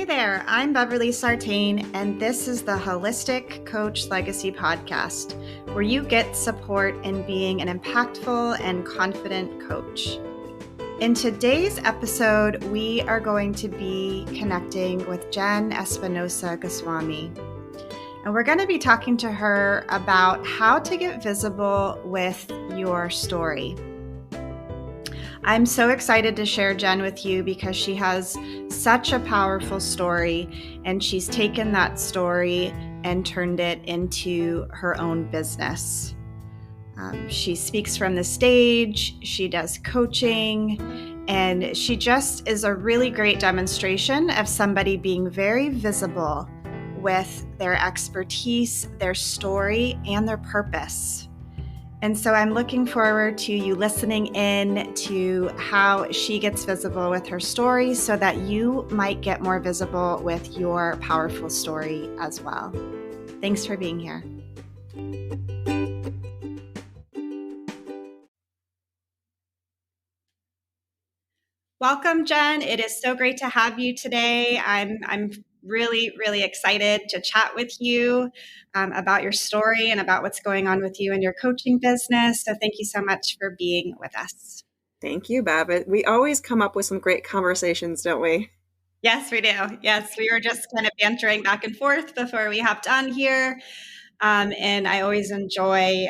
Hey there, I'm Beverly Sartain, and this is the Holistic Coach Legacy Podcast, where you get support in being an impactful and confident coach. In today's episode, we are going to be connecting with Jenn Espinosa-GOSWAMI. And we're going to be talking to her about how to get visible with your story. I'm so excited to share Jenn with you because she has such a powerful story, and she's taken that story and turned it into her own business. She speaks from the stage, she does coaching, and she just is a really great demonstration of somebody being very visible with their expertise, their story, and their purpose. And so I'm looking forward to you listening in to how she gets visible with her story so that you might get more visible with your powerful story as well. Thanks for being here. Welcome, Jenn. It is so great to have you today. I'm really excited to chat with you about your story and about what's going on with you and your coaching business. So thank you so much for being with us. Thank you, Bev. We always come up with some great conversations, don't we? Yes, we do. Yes, we were just kind of bantering back and forth before we hopped on here. And I always enjoy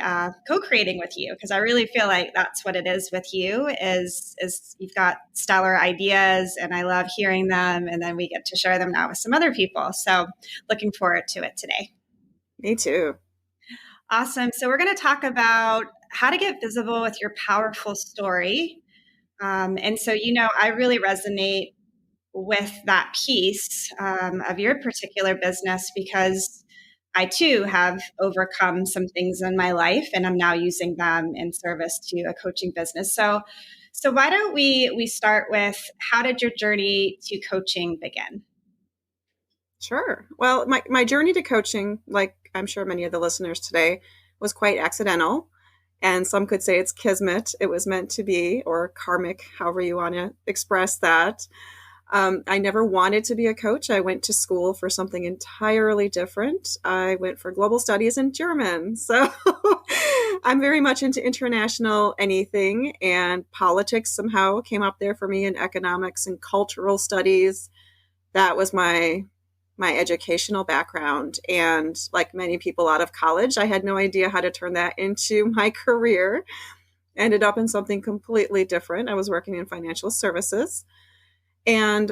co-creating with you because I really feel like that's what it is with you is you've got stellar ideas and I love hearing them, and then we get to share them now with some other people. So looking forward to it today. Me too. Awesome. So we're going to talk about how to get visible with your powerful story. And so, I really resonate with that piece of your particular business because I too have overcome some things in my life and I'm now using them in service to a coaching business. So why don't we start with how did your journey to coaching begin? Sure. Well, my journey to coaching, like I'm sure many of the listeners today, was quite accidental. And some could say it's kismet. It was meant to be, or karmic, however you want to express that. I never wanted to be a coach. I went to school for something entirely different. I went for global studies in German. So I'm very much into international anything, and politics somehow came up there for me, in economics and cultural studies. That was my educational background. And like many people out of college, I had no idea how to turn that into my career. Ended up in something completely different. I was working in financial services. And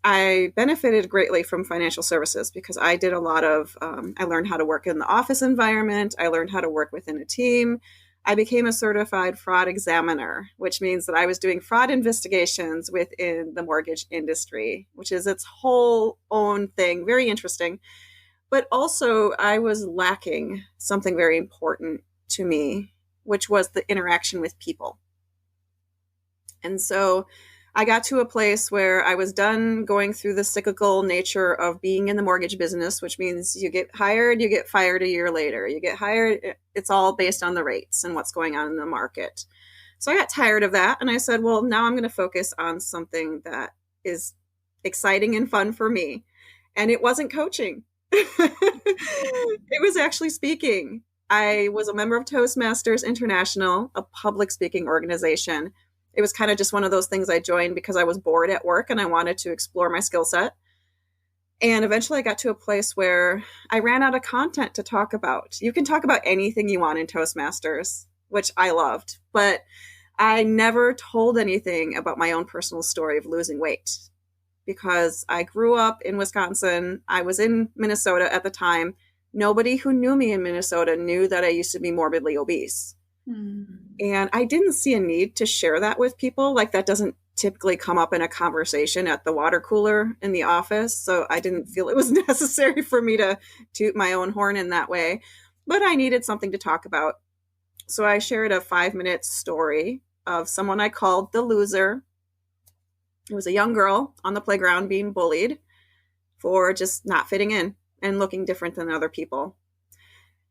I benefited greatly from financial services because I did a lot of, I learned how to work in the office environment. I learned how to work within a team. I became a certified fraud examiner, which means that I was doing fraud investigations within the mortgage industry, which is its whole own thing. Very interesting. But also I was lacking something very important to me, which was the interaction with people. And so I got to a place where I was done going through the cyclical nature of being in the mortgage business, which means you get hired, you get fired a year later. You get hired, it's all based on the rates and what's going on in the market. So I got tired of that. And I said, well, now I'm going to focus on something that is exciting and fun for me. And it wasn't coaching. It was actually speaking. I was a member of Toastmasters International, a public speaking organization. It was kind of just one of those things I joined because I was bored at work and I wanted to explore my skill set. And eventually I got to a place where I ran out of content to talk about. You can talk about anything you want in Toastmasters, which I loved, but I never told anything about my own personal story of losing weight because I grew up in Wisconsin. I was in Minnesota at the time. Nobody who knew me in Minnesota knew that I used to be morbidly obese. And I didn't see a need to share that with people. Like that doesn't typically come up in a conversation at the water cooler in the office. So I didn't feel it was necessary for me to toot my own horn in that way. But I needed something to talk about. So I shared a 5-minute story of someone I called the loser. It was a young girl on the playground being bullied for just not fitting in and looking different than other people.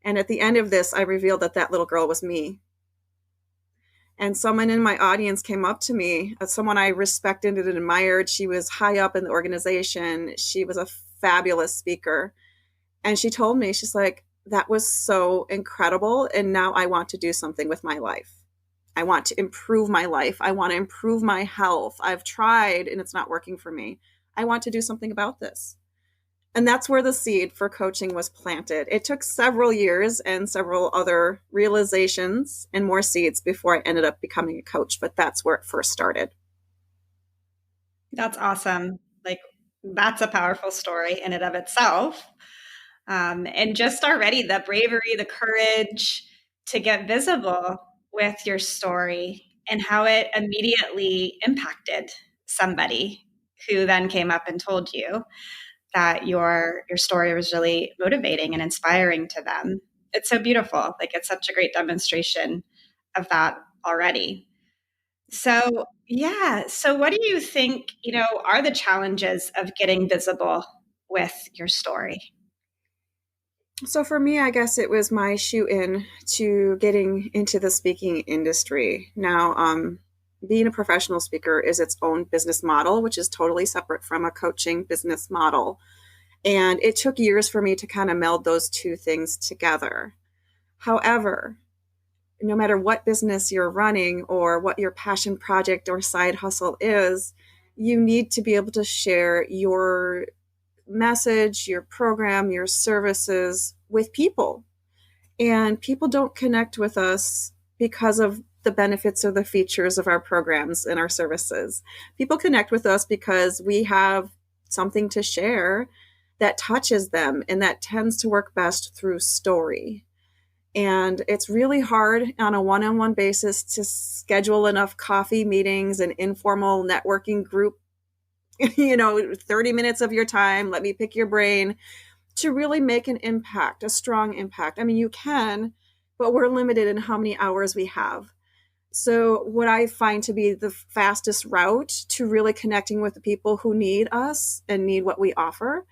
And at the end of this, I revealed that that little girl was me. And someone in my audience came up to me, someone I respected and admired. She was high up in the organization. She was a fabulous speaker. And she told me, she's like, that was so incredible. And now I want to do something with my life. I want to improve my life. I want to improve my health. I've tried and it's not working for me. I want to do something about this. And that's where the seed for coaching was planted. It took several years and several other realizations and more seeds before I ended up becoming a coach, but that's where it first started. That's awesome. Like, that's a powerful story in and of itself. And just already the bravery, the courage to get visible with your story and how it immediately impacted somebody who then came up and told you that your story was really motivating and inspiring to them. It's so beautiful. Like, it's such a great demonstration of that already. So, yeah. So what do you think, are the challenges of getting visible with your story? So for me, I guess it was my shoe in to getting into the speaking industry. Now, being a professional speaker is its own business model, which is totally separate from a coaching business model. And it took years for me to kind of meld those two things together. However, no matter what business you're running or what your passion project or side hustle is, you need to be able to share your message, your program, your services with people. And people don't connect with us because of the benefits or the features of our programs and our services. People connect with us because we have something to share that touches them, and that tends to work best through story. And it's really hard on a one-on-one basis to schedule enough coffee meetings and informal networking group, 30 minutes of your time, let me pick your brain, to really make an impact, a strong impact. I mean, you can, but we're limited in how many hours we have. So what I find to be the fastest route to really connecting with the people who need us and need what we offer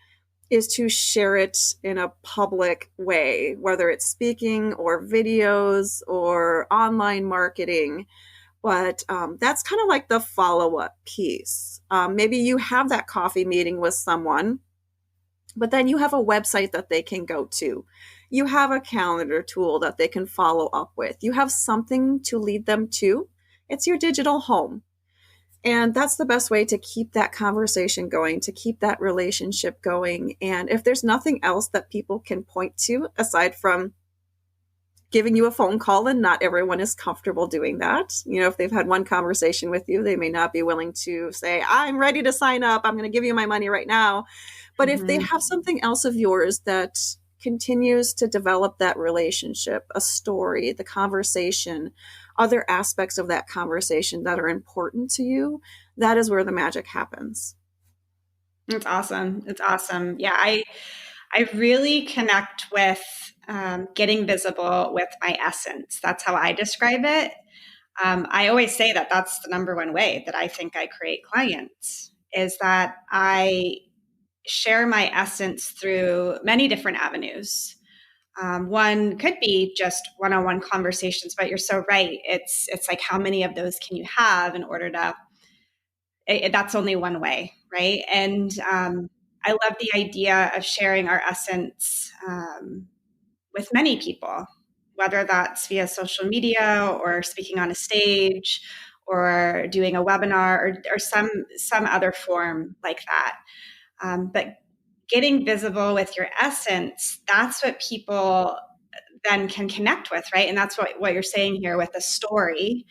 is to share it in a public way, whether it's speaking or videos or online marketing. But that's kind of like the follow-up piece. Maybe you have that coffee meeting with someone, but then you have a website that they can go to. You have a calendar tool that they can follow up with. You have something to lead them to. It's your digital home. And that's the best way to keep that conversation going, to keep that relationship going. And if there's nothing else that people can point to aside from giving you a phone call, and not everyone is comfortable doing that. If they've had one conversation with you, they may not be willing to say, I'm ready to sign up. I'm going to give you my money right now. But if they have something else of yours that continues to develop that relationship, a story, the conversation, other aspects of that conversation that are important to you, that is where the magic happens. It's awesome. It's awesome. Yeah, I really connect with getting visible with my essence. That's how I describe it. I always say that that's the number one way that I think I create clients, is that I share my essence through many different avenues. One could be just one-on-one conversations, but you're so right. It's like, how many of those can you have in order to, that's only one way, right? And I love the idea of sharing our essence with many people, whether that's via social media or speaking on a stage or doing a webinar or some other form like that. But getting visible with your essence, that's what people then can connect with, right? And that's what you're saying here with the story,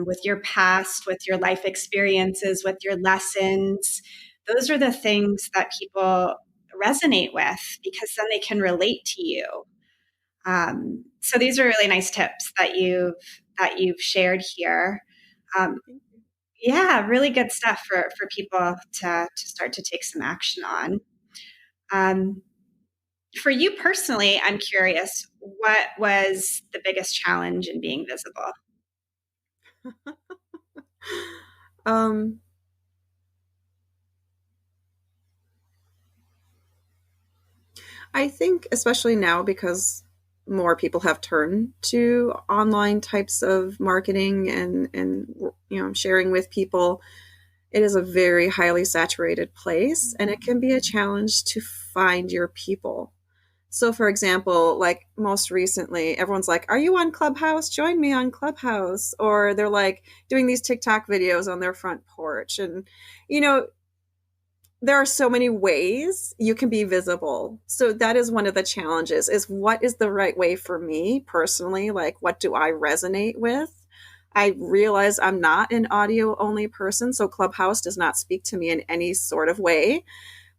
with your past, with your life experiences, with your lessons. Those are the things that people resonate with because then they can relate to you. So these are really nice tips that you've shared here. Yeah, really good stuff for people to start to take some action on. For you personally, I'm curious, what was the biggest challenge in being visible? I think, especially now, because more people have turned to online types of marketing and sharing with people, it is a very highly saturated place, and it can be a challenge to find your people. So, for example, like most recently, everyone's like, "Are you on Clubhouse? Join me on Clubhouse." Or they're like doing these TikTok videos on their front porch. And, you know, there are so many ways you can be visible. So that is one of the challenges, is what is the right way for me personally? Like, what do I resonate with? I realize I'm not an audio only person, so Clubhouse does not speak to me in any sort of way.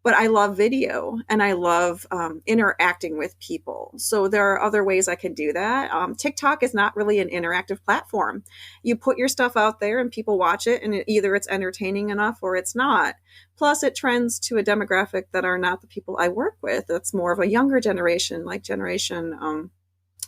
But I love video, and I love interacting with people. So there are other ways I can do that. TikTok is not really an interactive platform. You put your stuff out there and people watch it, and either it's entertaining enough or it's not. Plus, it trends to a demographic that are not the people I work with. That's more of a younger generation, like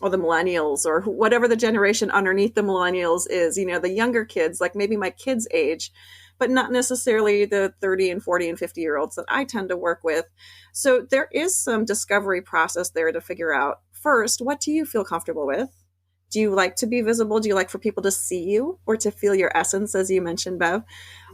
or the millennials, or whatever the generation underneath the millennials is, the younger kids, like maybe my kids' age, but not necessarily the 30 and 40 and 50-year-olds that I tend to work with. So there is some discovery process there to figure out, first, what do you feel comfortable with? Do you like to be visible? Do you like for people to see you or to feel your essence, as you mentioned, Bev?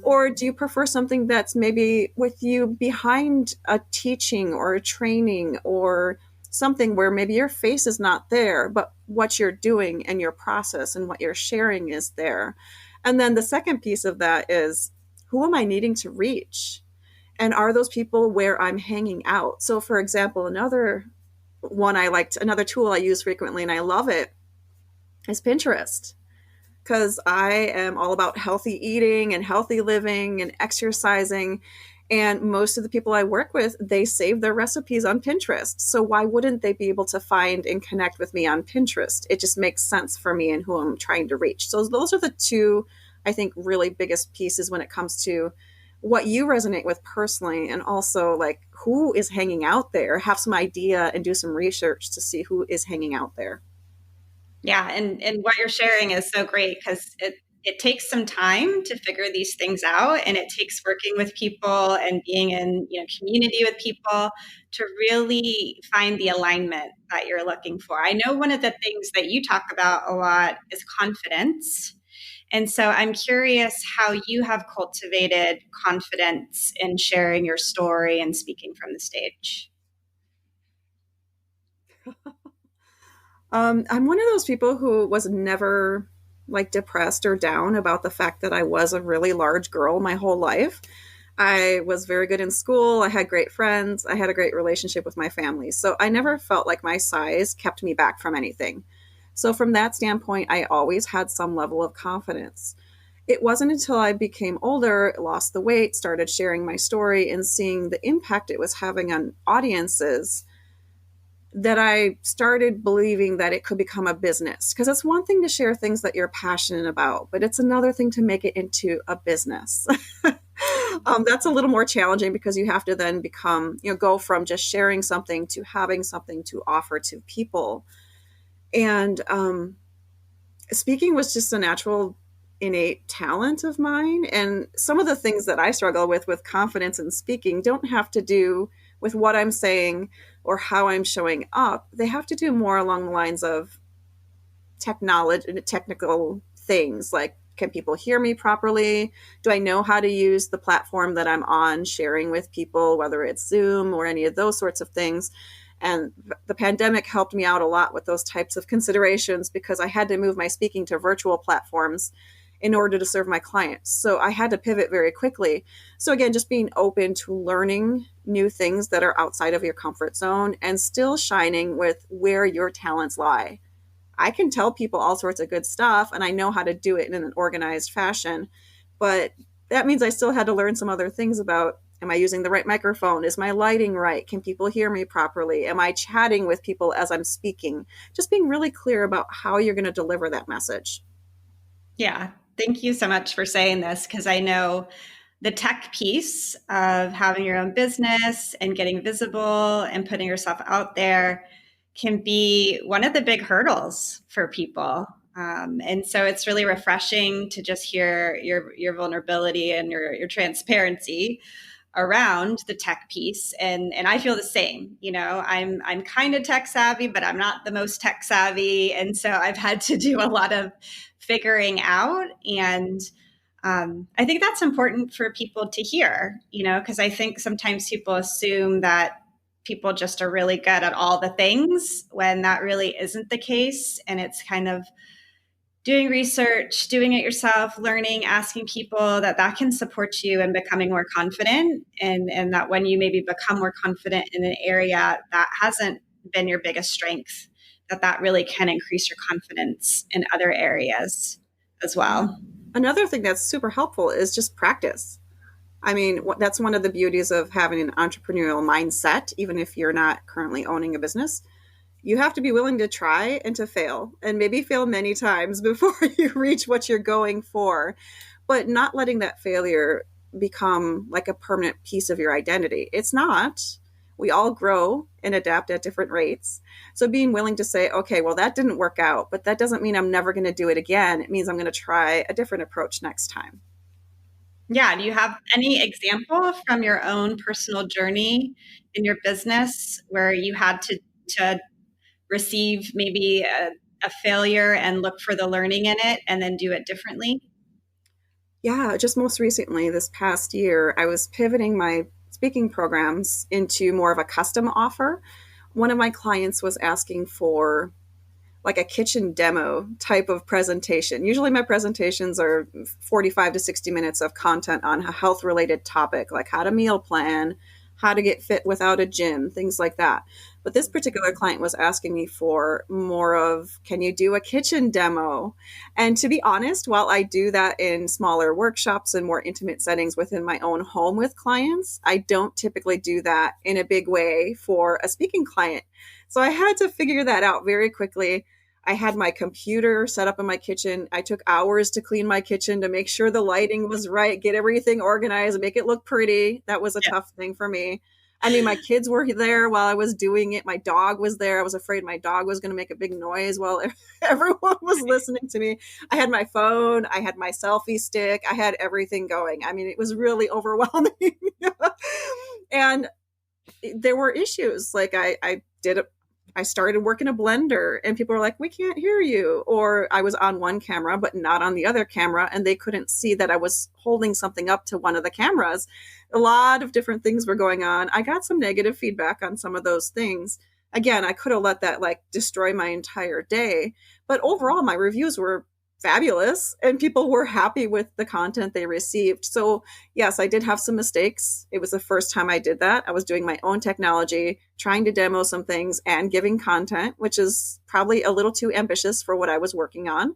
Or do you prefer something that's maybe with you behind a teaching or a training, or something where maybe your face is not there, but what you're doing and your process and what you're sharing is there? And then the second piece of that is, who am I needing to reach? And are those people where I'm hanging out? So, for example, another tool I use frequently, and I love it, is Pinterest. Because I am all about healthy eating and healthy living and exercising. And most of the people I work with, they save their recipes on Pinterest. So why wouldn't they be able to find and connect with me on Pinterest? It just makes sense for me and who I'm trying to reach. So those are the two, I think, really biggest pieces when it comes to what you resonate with personally, and also like who is hanging out there. Have some idea and do some research to see who is hanging out there. Yeah, and what you're sharing is so great, because it takes some time to figure these things out, and it takes working with people and being in community with people to really find the alignment that you're looking for. I know one of the things that you talk about a lot is confidence. And so I'm curious how you have cultivated confidence in sharing your story and speaking from the stage. I'm one of those people who was never like depressed or down about the fact that I was a really large girl my whole life. I was very good in school. I had great friends. I had a great relationship with my family. So I never felt like my size kept me back from anything. So from that standpoint, I always had some level of confidence. It wasn't until I became older, lost the weight, started sharing my story and seeing the impact it was having on audiences, that I started believing that it could become a business. Because it's one thing to share things that you're passionate about, but it's another thing to make it into a business. That's a little more challenging, because you have to then go from just sharing something to having something to offer to people. And speaking was just a natural, innate talent of mine. And some of the things that I struggle with confidence in speaking don't have to do with what I'm saying or how I'm showing up. They have to do more along the lines of technical things, like, can people hear me properly? Do I know how to use the platform that I'm on sharing with people, whether it's Zoom or any of those sorts of things? And the pandemic helped me out a lot with those types of considerations, because I had to move my speaking to virtual platforms in order to serve my clients. So I had to pivot very quickly. So again, just being open to learning new things that are outside of your comfort zone and still shining with where your talents lie. I can tell people all sorts of good stuff, and I know how to do it in an organized fashion, but that means I still had to learn some other things about, am I using the right microphone? Is my lighting right? Can people hear me properly? Am I chatting with people as I'm speaking? Just being really clear about how you're going to deliver that message. Yeah. Thank you so much for saying this, because I know the tech piece of having your own business and getting visible and putting yourself out there can be one of the big hurdles for people. And so it's really refreshing to just hear your vulnerability and your transparency around the tech piece. And I feel the same. I'm kind of tech savvy, but I'm not the most tech savvy. And so I've had to do a lot of figuring out. And I think that's important for people to hear, because I think sometimes people assume that people just are really good at all the things when that really isn't the case. And it's kind of doing research, doing it yourself, learning, asking people that can support you in becoming more confident. And that when you maybe become more confident in an area that hasn't been your biggest strength, that really can increase your confidence in other areas as well. Another thing that's super helpful is just practice. I mean, that's one of the beauties of having an entrepreneurial mindset, even if you're not currently owning a business. You have to be willing to try and to fail, and maybe fail many times before you reach what you're going for, but not letting that failure become like a permanent piece of your identity. It's not. We all grow and adapt at different rates. So being willing to say, okay, well, that didn't work out, but that doesn't mean I'm never going to do it again. It means I'm going to try a different approach next time. Yeah. Do you have any example from your own personal journey in your business where you had to receive maybe a failure and look for the learning in it and then do it differently? Yeah, just most recently, this past year, I was pivoting my speaking programs into more of a custom offer. One of my clients was asking for like a kitchen demo type of presentation. Usually my presentations are 45 to 60 minutes of content on a health related topic, like how to meal plan, how to get fit without a gym, things like that. But this particular client was asking me for more of, can you do a kitchen demo? And to be honest, while I do that in smaller workshops and more intimate settings within my own home with clients, I don't typically do that in a big way for a speaking client. So I had to figure that out very quickly. I had my computer set up in my kitchen. I took hours to clean my kitchen to make sure the lighting was right, get everything organized, make it look pretty. That was a tough thing for me. I mean, my kids were there while I was doing it. My dog was there. I was afraid my dog was going to make a big noise while everyone was listening to me. I had my phone. I had my selfie stick. I had everything going. I mean, it was really overwhelming. And there were issues. Like I started working a blender and people were like, we can't hear you. Or I was on one camera, but not on the other camera. And they couldn't see that I was holding something up to one of the cameras. A lot of different things were going on. I got some negative feedback on some of those things. Again, I could have let that like destroy my entire day. But overall, my reviews were fabulous and people were happy with the content they received. So yes, I did have some mistakes. It was the first time I did that. I was doing my own technology, trying to demo some things and giving content, which is probably a little too ambitious for what I was working on.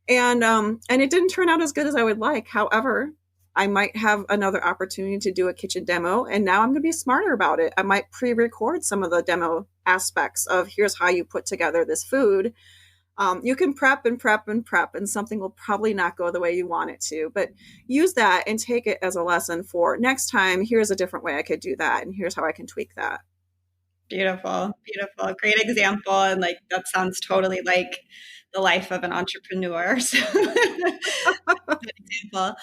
And it didn't turn out as good as I would like. However, I might have another opportunity to do a kitchen demo, and now I'm going to be smarter about it. I might pre-record some of the demo aspects of here's how you put together this food. You can prep and prep and prep, and something will probably not go the way you want it to, but use that and take it as a lesson for next time. Here's a different way I could do that, and here's how I can tweak that. Beautiful, beautiful. Great example. And like, that sounds totally like the life of an entrepreneur. So, good example.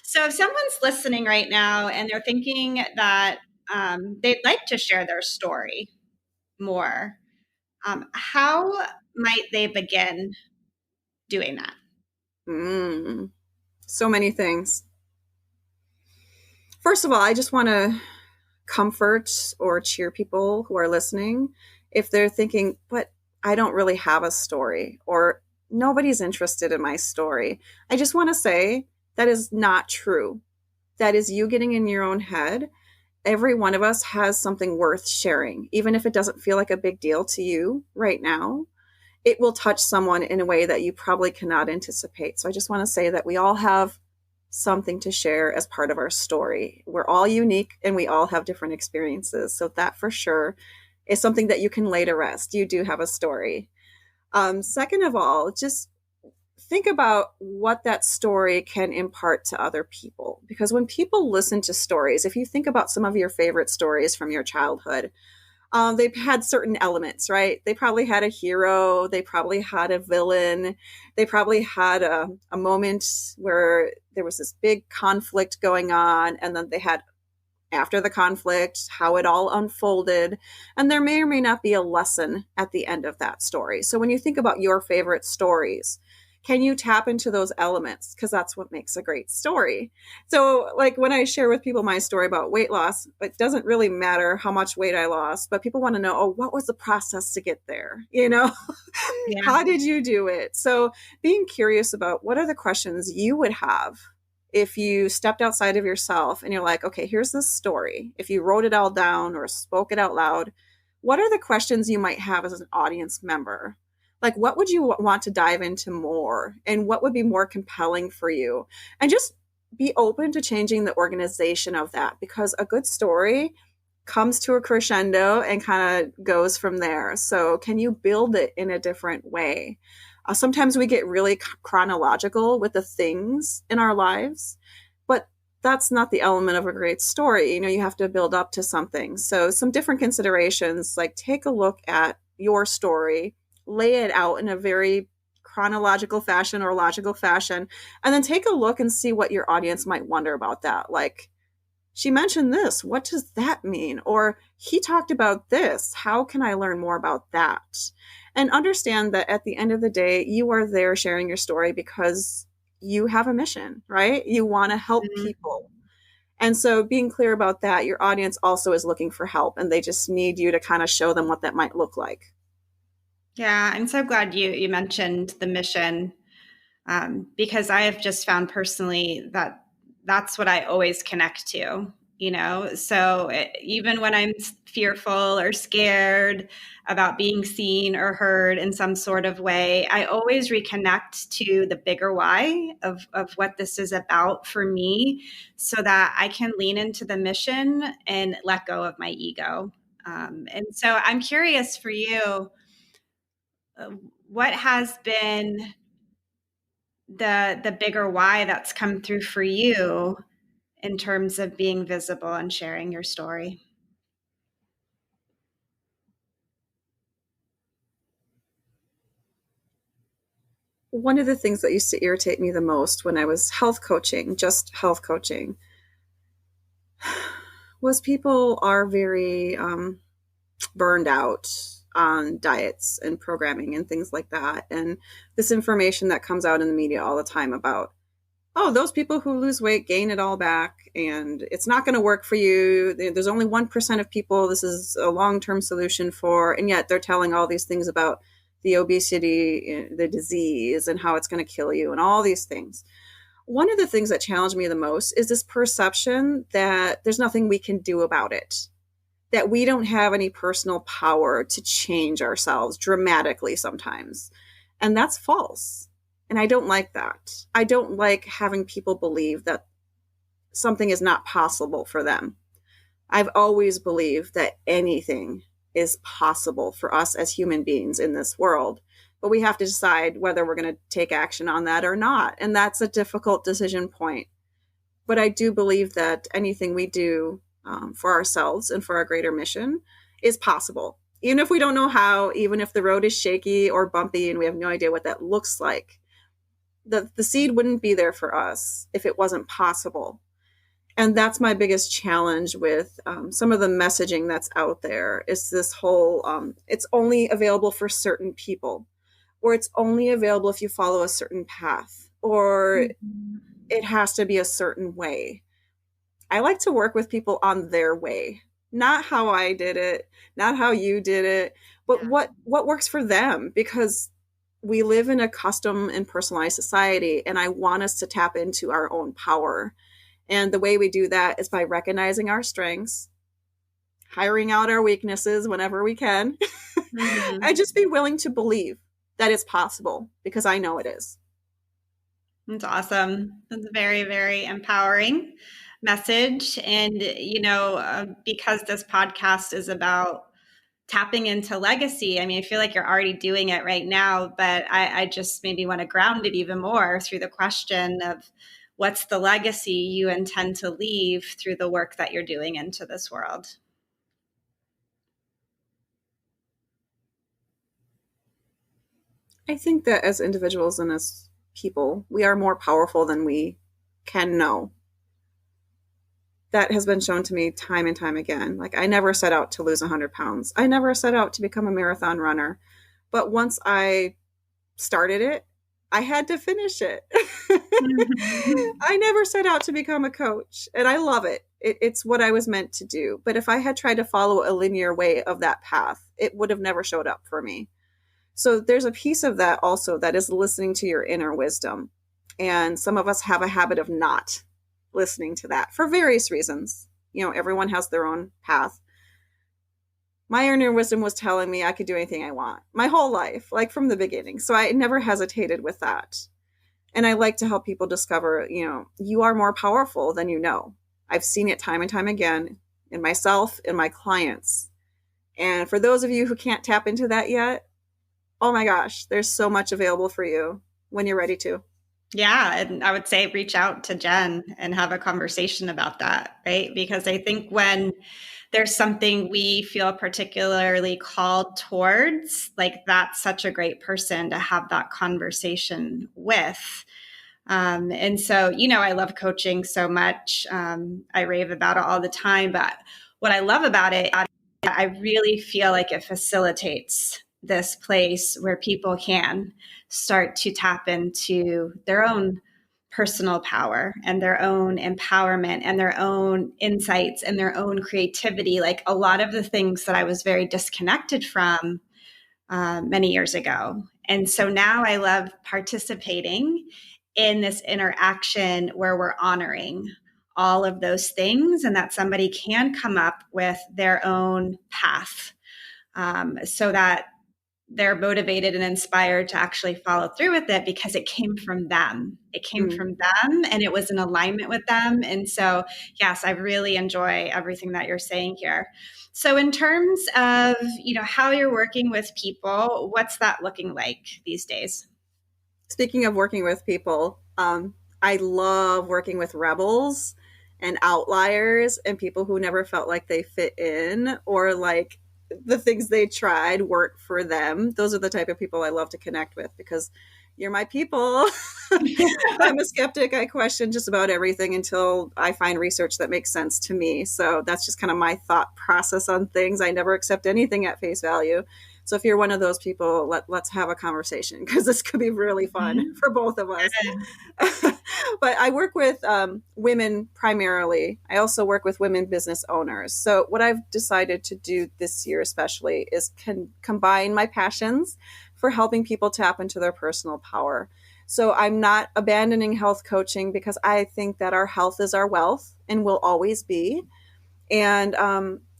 So if someone's listening right now and they're thinking that they'd like to share their story more, how might they begin doing that? So many things. First of all, I just want to comfort or cheer people who are listening if they're thinking, but I don't really have a story, or nobody's interested in my story. I just want to say that is not true. That is you getting in your own head. Every one of us has something worth sharing, even if it doesn't feel like a big deal to you right now. It will touch someone in a way that you probably cannot anticipate. So I just want to say that we all have something to share as part of our story. We're all unique and we all have different experiences. So that for sure is something that you can lay to rest. You do have a story. Second of all, just think about what that story can impart to other people. Because when people listen to stories, if you think about some of your favorite stories from your childhood, they've had certain elements, right? They probably had a hero. They probably had a villain. They probably had a moment where there was this big conflict going on, and then they had after the conflict, how it all unfolded, and there may or may not be a lesson at the end of that story. So when you think about your favorite stories, can you tap into those elements? Because that's what makes a great story. So, like when I share with people my story about weight loss, it doesn't really matter how much weight I lost, but people want to know, oh, what was the process to get there? You know, Yeah. how did you do it? So, being curious about what are the questions you would have if you stepped outside of yourself and you're like, okay, here's this story. If you wrote it all down or spoke it out loud, what are the questions you might have as an audience member? Like, what would you want to dive into more? And what would be more compelling for you? And just be open to changing the organization of that, because a good story comes to a crescendo and kind of goes from there. So can you build it in a different way? Sometimes we get really chronological with the things in our lives, but that's not the element of a great story. You know, you have to build up to something. So some different considerations, like take a look at your story, lay it out in a very chronological fashion or logical fashion, and then take a look and see what your audience might wonder about that. Like, she mentioned this. What does that mean? Or he talked about this. How can I learn more about that? And understand that at the end of the day, you are there sharing your story because you have a mission, right? You want to help people. And so being clear about that, your audience also is looking for help, and they just need you to kind of show them what that might look like. Yeah, I'm so glad you mentioned the mission, because I have just found personally that that's what I always connect to, you know? So even when I'm fearful or scared about being seen or heard in some sort of way, I always reconnect to the bigger why of what this is about for me, so that I can lean into the mission and let go of my ego. And so I'm curious for you, what has been the bigger why that's come through for you in terms of being visible and sharing your story? One of the things that used to irritate me the most when I was health coaching, just health coaching, was people are very burned out on diets and programming and things like that. And this information that comes out in the media all the time about, oh, those people who lose weight gain it all back and it's not going to work for you. There's only 1% of people this is a long-term solution for. And yet they're telling all these things about the obesity, the disease, and how it's going to kill you and all these things. One of the things that challenged me the most is this perception that there's nothing we can do about it, that we don't have any personal power to change ourselves dramatically sometimes. And that's false. And I don't like that. I don't like having people believe that something is not possible for them. I've always believed that anything is possible for us as human beings in this world, but we have to decide whether we're going to take action on that or not. And that's a difficult decision point. But I do believe that anything we do for ourselves and for our greater mission is possible. Even if we don't know how, even if the road is shaky or bumpy and we have no idea what that looks like, the seed wouldn't be there for us if it wasn't possible. And that's my biggest challenge with some of the messaging that's out there is this whole, it's only available for certain people, or it's only available if you follow a certain path, or it has to be a certain way. I like to work with people on their way, not how I did it, not how you did it, but what works for them, because we live in a custom and personalized society, and I want us to tap into our own power. And the way we do that is by recognizing our strengths, hiring out our weaknesses whenever we can, and just be willing to believe that it's possible, because I know it is. That's awesome. That's a very, very empowering message. And, you know, because this podcast is about tapping into legacy, I mean, I feel like you're already doing it right now, but I just maybe want to ground it even more through the question of what's the legacy you intend to leave through the work that you're doing into this world? I think that as individuals and as people, we are more powerful than we can know. that has been shown to me time and time again. Like, I never set out to lose 100 pounds. I never set out to become a marathon runner. But once I started it, I had to finish it. I never set out to become a coach, and I love it. It's what I was meant to do. But if I had tried to follow a linear way of that path, it would have never showed up for me. So there's a piece of that also that is listening to your inner wisdom. And some of us have a habit of not listening to that for various reasons. You know, everyone has their own path. My inner wisdom was telling me I could do anything I want my whole life, like from the beginning. So I never hesitated with that. And I like to help people discover, you know, you are more powerful than you know. I've seen it time and time again in myself, in my clients. And for those of you who can't tap into that yet, oh my gosh, there's so much available for you when you're ready to. Yeah. And I would say reach out to Jenn and have a conversation about that, right? Because I think when there's something we feel particularly called towards, like that's such a great person to have that conversation with. And so, you know, I love coaching so much. I rave about it all the time. But what I love about it, I really feel like it facilitates this place where people can start to tap into their own personal power and their own empowerment and their own insights and their own creativity. Like a lot of the things that I was very disconnected from many years ago. And so now I love participating in this interaction where we're honoring all of those things and that somebody can come up with their own path so that they're motivated and inspired to actually follow through with it because it came from them. It came from them and it was in alignment with them. And so, yes, I really enjoy everything that you're saying here. So in terms of, you know, how you're working with people, what's that looking like these days? Speaking of working with people, I love working with rebels and outliers and people who never felt like they fit in or like the things they tried worked for them. Those are the type of people I love to connect with because you're my people. I'm a skeptic. I question just about everything until I find research that makes sense to me. So that's just kind of my thought process on things. I never accept anything at face value. So if you're one of those people, let's have a conversation because this could be really fun for both of us. But I work with women primarily. I also work with women business owners. So what I've decided to do this year especially is combine my passions for helping people tap into their personal power. So I'm not abandoning health coaching because I think that our health is our wealth and will always be. And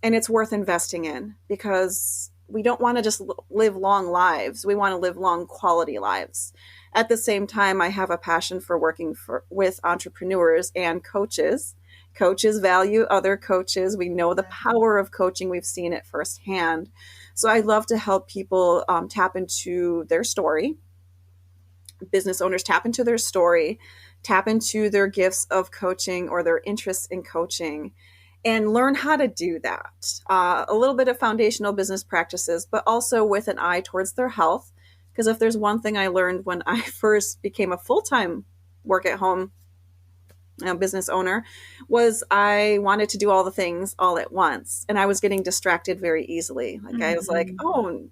it's worth investing in because we don't want to just live long lives. We want to live long quality lives. At the same time, I have a passion for working with entrepreneurs and coaches. Coaches value other coaches. We know the power of coaching. We've seen it firsthand. So I love to help people tap into their story. Business owners tap into their story, tap into their gifts of coaching or their interests in coaching, and learn how to do that. A little bit of foundational business practices, but also with an eye towards their health. Because if there's one thing I learned when I first became a full-time work at home business owner was I wanted to do all the things all at once. And I was getting distracted very easily. Like I was like, oh,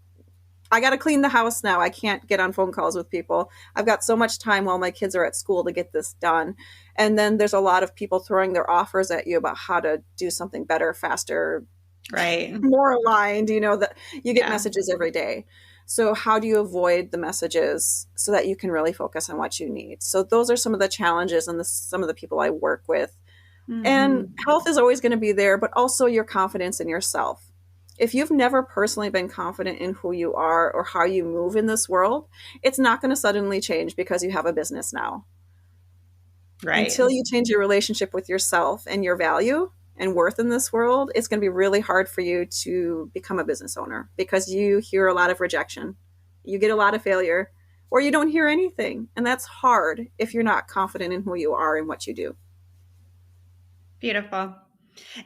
I got to clean the house now. I can't get on phone calls with people. I've got so much time while my kids are at school to get this done. And then there's a lot of people throwing their offers at you about how to do something better, faster, right, more aligned, you know, that you get messages every day. So how do you avoid the messages so that you can really focus on what you need? So those are some of the challenges and some of the people I work with. And health is always going to be there, but also your confidence in yourself. If you've never personally been confident in who you are or how you move in this world, it's not going to suddenly change because you have a business now. Right. Until you change your relationship with yourself and your value and worth in this world, it's going to be really hard for you to become a business owner because you hear a lot of rejection. You get a lot of failure or you don't hear anything. And that's hard if you're not confident in who you are and what you do. Beautiful.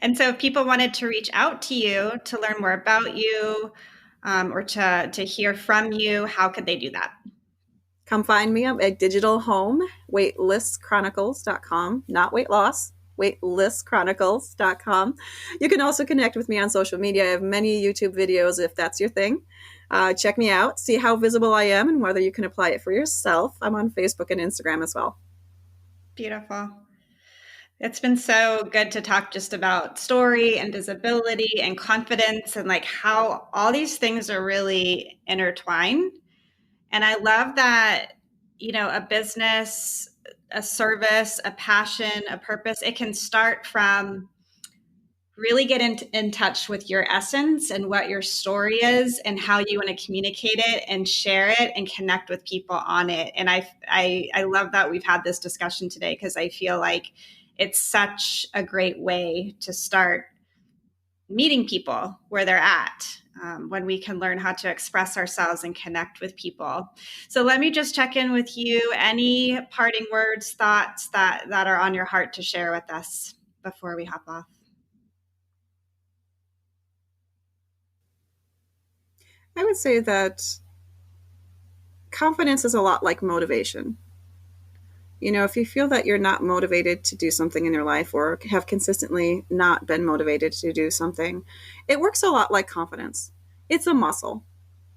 And so if people wanted to reach out to you to learn more about you or to hear from you, how could they do that? Come find me at Digital Home, waitlistchronicles.com, not weight loss. waitlistchronicles.com. You can also connect with me on social media. I have many YouTube videos if that's your thing. Check me out, see how visible I am and whether you can apply it for yourself. I'm on Facebook and Instagram as well. Beautiful. It's been so good to talk just about story and visibility and confidence and like how all these things are really intertwined. And I love that, you know, a business, a service, a passion, a purpose, it can start from really get in touch with your essence and what your story is and how you want to communicate it and share it and connect with people on it. And I love that we've had this discussion today because I feel like it's such a great way to start meeting people where they're at when we can learn how to express ourselves and connect with people. So let me just check in with you. Any parting words, thoughts that are on your heart to share with us before we hop off? I would say that confidence is a lot like motivation. You know, if you feel that you're not motivated to do something in your life or have consistently not been motivated to do something, it works a lot like confidence. It's a muscle.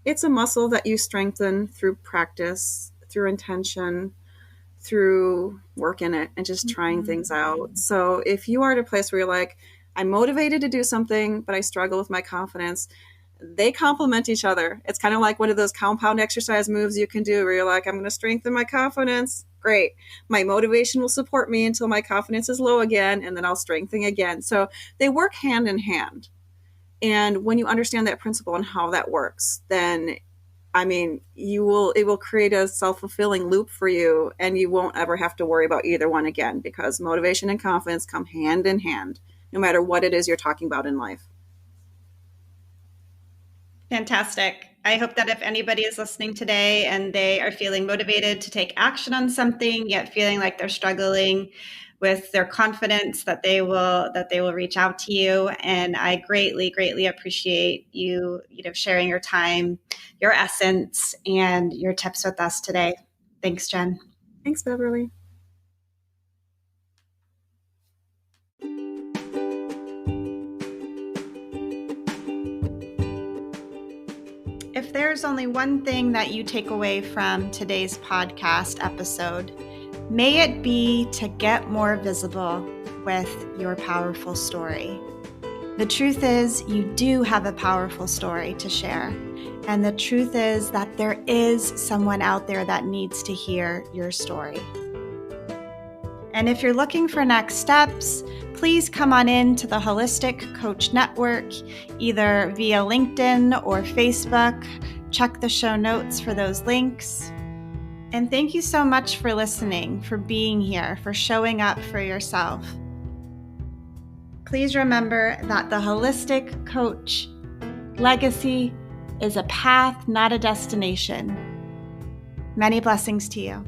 It's a muscle that you strengthen through practice, through intention, through work in it and just trying things out. So if you are at a place where you're like, I'm motivated to do something, but I struggle with my confidence, they complement each other. It's kind of like one of those compound exercise moves you can do where you're like, I'm going to strengthen my confidence. Great. My motivation will support me until my confidence is low again, and then I'll strengthen again. So they work hand in hand. And when you understand that principle and how that works, then I mean, it will create a self-fulfilling loop for you, and you won't ever have to worry about either one again, because motivation and confidence come hand in hand, no matter what it is you're talking about in life. Fantastic. I hope that if anybody is listening today and they are feeling motivated to take action on something, yet feeling like they're struggling with their confidence, that they will reach out to you. And I greatly, greatly appreciate you sharing your time, your essence, and your tips with us today. Thanks, Jenn. Thanks, Beverly. If there's only one thing that you take away from today's podcast episode, may it be to get more visible with your powerful story. The truth is, you do have a powerful story to share. And the truth is that there is someone out there that needs to hear your story. And if you're looking for next steps, please come on in to the Holistic Coach Network, either via LinkedIn or Facebook. Check the show notes for those links. And thank you so much for listening, for being here, for showing up for yourself. Please remember that the Holistic Coach legacy is a path, not a destination. Many blessings to you.